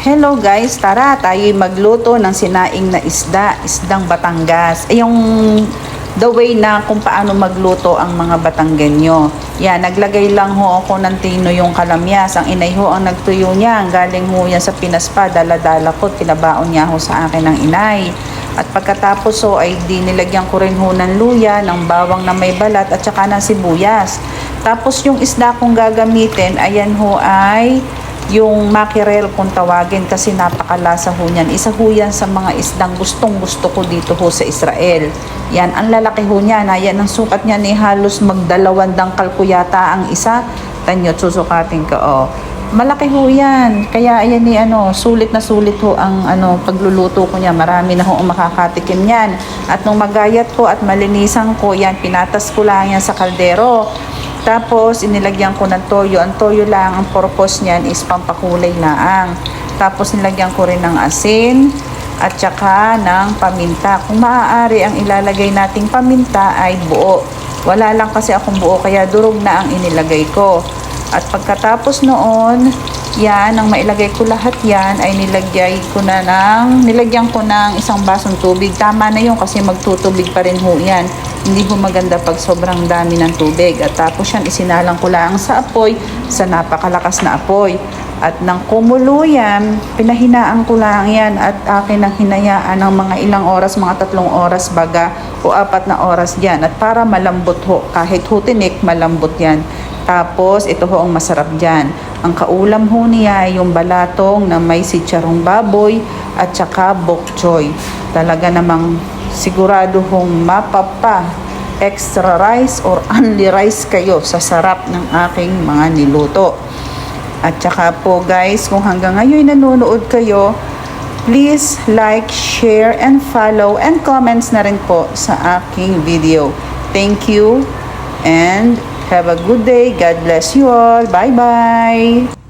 Hello guys, tara tayo magluto ng sinaing na isdang Batangas. Yung the way na kung paano magluto ang mga Batanggenyo. Yan, naglagay lang ho ako ng tino yung kalamyas. Ang inay ho ang nagtuyo niya. Galing ho yan sa Pinas pa, dala-dala ko, pinabaon niya ho sa akin ng inay. At pagkatapos ho ay dinilagyan ko rin ho ng luya, ng bawang na may balat at saka ng sibuyas. Tapos yung isda kong gagamitin, ayan ho ay yung mackerel kung tawagin kasi napakalasa ho niyan. Isa ho yan sa mga isdang gustong gusto ko dito ho sa Israel. Yan, ang lalaki ho niyan. Ayan, ang sukat niya ni halos magdalawang dangkal ko yata ang isa. Tanyo, susukatin ka, oh. Malaki ho yan. Kaya ayan ni sulit na sulit ho ang pagluluto ko niya. Marami na ho ang makakatikim niyan. At nung magayat ko at malinisan ko, yan, pinatas ko lang yan sa kaldero. Tapos, inilagyan ko ng toyo. Ang toyo lang, ang purpose niyan is pampakulay laang. Tapos, nilagyan ko rin ng asin at saka ng paminta. Kung maaari, ang ilalagay nating paminta ay buo. Wala lang kasi akong buo, kaya durog na ang inilagay ko. At pagkatapos noon, yan, ang mailagay ko lahat yan, ay nilagyan ko ng isang basong tubig. Tama na yun kasi magtutubig pa rin ho yan. Hindi ho maganda pag sobrang dami ng tubig. At tapos yan, isinalang ko lang sa apoy, sa napakalakas na apoy. At nang kumulo yan, pinahinaan ko lang yan at akin ang hinayaan ng mga ilang oras, mga 3 oras baga o 4 na oras yan. At para malambot ho, kahit ho tinik, malambot yan. Tapos, ito ho ang masarap dyan. Ang kaulam ho niya ay yung balatong na may sitsarong baboy at saka bok choy. Talaga namang sigurado hong mapapa extra rice or only rice kayo sa sarap ng aking mga niluto. At saka po guys, kung hanggang ngayon nanonood kayo, please like, share, and follow, and comments na rin po sa aking video. Thank you and have a good day. God bless you all. Bye-bye.